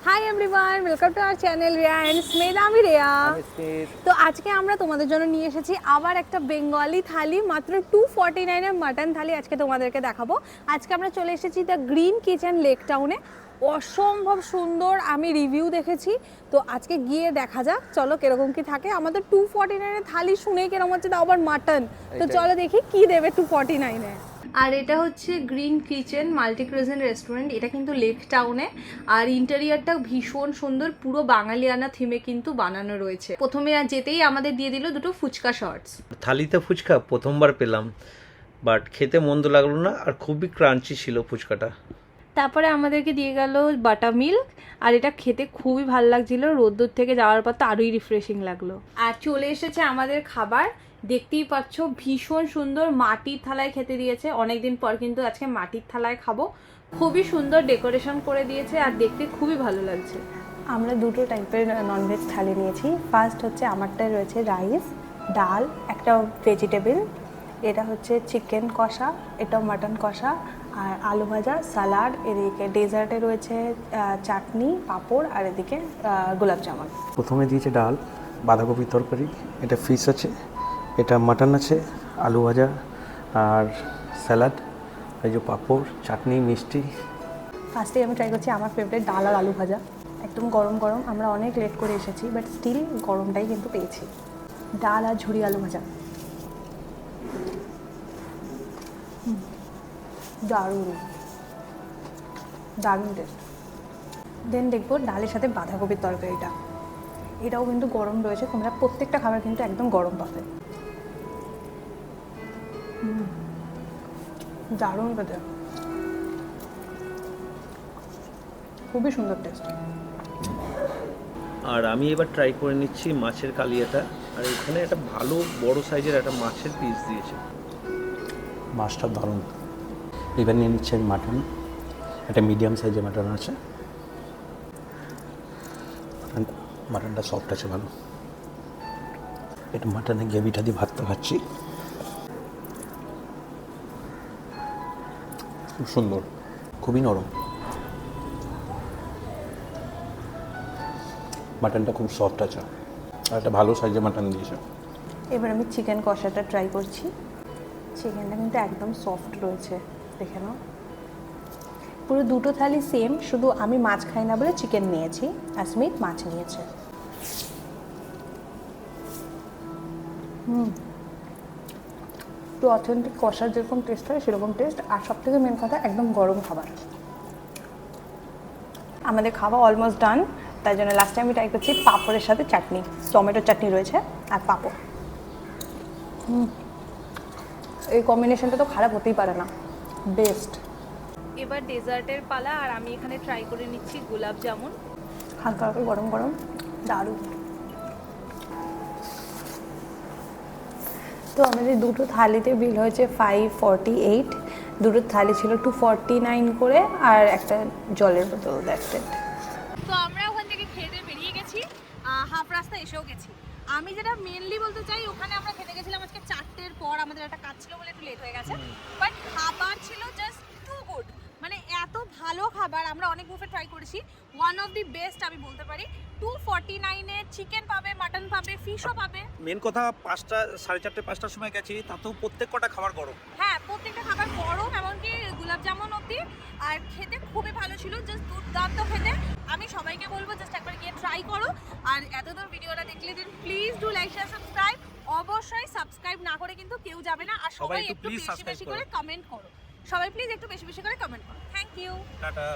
High everyone, welcome to our channel Riya and Smith. আমি রিয়া। তো আজকে আমরা তোমাদের জন্য নিয়ে এসেছি আবার একটা বেঙ্গলি থালি, মাত্র 249 এর মাটন থালি আজকে তোমাদেরকে দেখাবো। আজকে আমরা চলে এসেছি দ্য গ্রিন কিচেন লেক টাউনে। অসম্ভব সুন্দর, আমি রিভিউ দেখেছি, তো আজকে গিয়ে দেখা যাক চলো কিরকম কি থাকে। আমাদের 249 এর থালি শুনেই কিরকম হচ্ছে, তাও আবার মাটন। তো চলো দেখি কি দেবে 249 এ। আর এটা হচ্ছে green kitchen multi cuisine restaurant, এটা কিন্তু লেক টাউনে। আর ইন্টেরিয়রটা ভীষণ সুন্দর, পুরো বাঙালিয়ানা থিমে কিন্তু বানানো রয়েছে। প্রথমে যেতেই আমাদের দিয়ে দিল দুটো ফুচকা শর্টস। থালিতে ফুচকা প্রথমবার পেলাম, বাট খেতে মন্দ লাগলো না, আর খুবই ক্রাঞ্চি ছিল ফুচকাটা। তারপরে আমাদেরকে দিয়ে গেল বাটার মিল্ক, আর এটা খেতে খুবই ভালো লাগছিল। রোদ্দুর থেকে যাওয়ার পর তো আরোই রিফ্রেশিং লাগলো। আর চলে এসেছে আমাদের খাবার, দেখতেই পাচ্ছ ভীষণ সুন্দর মাটির থালায় খেতে দিয়েছে। অনেকদিন পর কিন্তু আজকে মাটির থালায় খাবো। খুবই সুন্দর ডেকোরেশন করে দিয়েছে আর দেখতে খুবই ভালো লাগছে। আমরা দুটো টাইপের ননভেজ থালি নিয়েছি। ফার্স্ট হচ্ছে আমারটায় রয়েছে রাইস, ডাল, একটা ভেজিটেবল, এটা হচ্ছে চিকেন কষা, এটা মাটন কষা, আর আলু ভাজা, সালাড, এদিকে ডেজার্টে রয়েছে চাটনি, পাঁপড়, আর এদিকে গোলাপ জামুন। প্রথমে দিয়েছে ডাল, বাঁধাকপির তরকারি, এটা ফিশ আছে, এটা মাটন আছে, আলু ভাজা আর স্যালাড, এই যে পাঁপড়, চাটনি, মিষ্টি। ফার্স্টে আমি ট্রাই করছি আমার ফেভারিট ডাল আর আলু ভাজা, একদম গরম গরম। আমরা অনেক লেট করে এসেছি, বাট স্টিল গরমটাই কিন্তু পেয়েছি। ডাল আর ঝুরি আলু ভাজা, দারুণ দারুণ টেস্ট। দেন দেখবো ডালের সাথে বাঁধাকপির তরকারিটা, এটাও কিন্তু গরম রয়েছে। তোমরা প্রত্যেকটা খাবার কিন্তু একদম গরম পাবে। দারুণ খেতে, খুবই সুন্দর টেস্ট। আর আমি এবার ট্রাই করে নিচ্ছি মাছের কালিয়াটা, আর এখানে একটা ভালো বড় সাইজের একটা মাছের পিস দিয়েছে। মাছটা দারুণ। এবার নিয়ে নিচ্ছি আমি মাটন, একটা মিডিয়াম সাইজের মাটন আছে, মাটনটা সফট আছে ভালো। এটা মাটনের গ্রেভিটা দিয়ে ভাতটা খাচ্ছি, খুব সুন্দর, খুবই নরম। মাটনটা খুব সফট আছে, আর একটা ভালো সাইজের মাটন দিয়েছে। এবার আমি চিকেন কষাটা ট্রাই করছি। চিকেনটা কিন্তু একদম সফট রয়েছে, দেখে নাও। পুরো দুটো থালি সেম, শুধু আমি মাছ খাই না বলে চিকেন নিয়েছি, আর স্মিথ মাছ নিয়েছে। একটু অথেন্টিক কষার যেরকম টেস্ট হয় সেরকম টেস্ট, আর সব থেকে মেন কথা একদম গরম খাবার। আমাদের খাওয়া অলমোস্ট ডান, তাই জন্য লাস্টে আমি ট্রাই করছি পাঁপড়ের সাথে চাটনি। টমেটোর চাটনি রয়েছে আর পাঁপড়। এই কম্বিনেশনটা তো খারাপ হতেই পারে না, বেস্ট। এবার ডেজার্টের পালা, আর আমি এখানে ট্রাই করে নিচ্ছি গোলাপ জামুন। হালকা হালকা গরম গরম, দারুণ। তো আমাদের দুটো থালিতে বিল হয়েছে 548। দুটো থালি ছিল 249 করে, আর একটা জলের বোতল, দ্যাটস ইট। তো আমরা ওখান থেকে খেতে বেরিয়ে গেছি, হাফ রাস্তা এসেও গেছি। আমি যেটা মেনলি বলতে চাই, ওখানে আমরা খেতে গেছিলাম আজকে 4টের পর, আমাদের একটা কাজ ছিল বলে একটু লেট হয়ে গেছে, বাট খাবার ছিল জাস্ট টু গুড। মানে এত ভালো খাবার, আমরা অনেক বুফে ট্রাই করেছি, ওয়ান অফ দি বেস্ট আমি বলতে পারি। 249 এ চিকেন পাবে, মাটন পাবে, ফিশও পাবে। মেন কথা 5টা, 4:30, 5টার সময় গেছি, তাতেও প্রত্যেক কটা খাবার গরম। হ্যাঁ, প্রত্যেকটা খাবার গরম, এমনকি গোলাপ জামুন অবধি। আর খেতে খুবই ভালো ছিল, জাস্ট দুর্দান্ত খেতে। আমি সবাইকে বলবো জাস্ট একবার গিয়ে ট্রাই করো। আর এতদূর ভিডিওটা দেখলে দিন please do like, share, subscribe. অবশ্যই সাবস্ক্রাইব না করে কিন্তু কেউ যাবে না। আর সবাই একটু বেশি বেশি করে কমেন্ট করো। সবাই প্লিজ একটু বেশি বেশি করে কমেন্ট করো। Thank you, tata.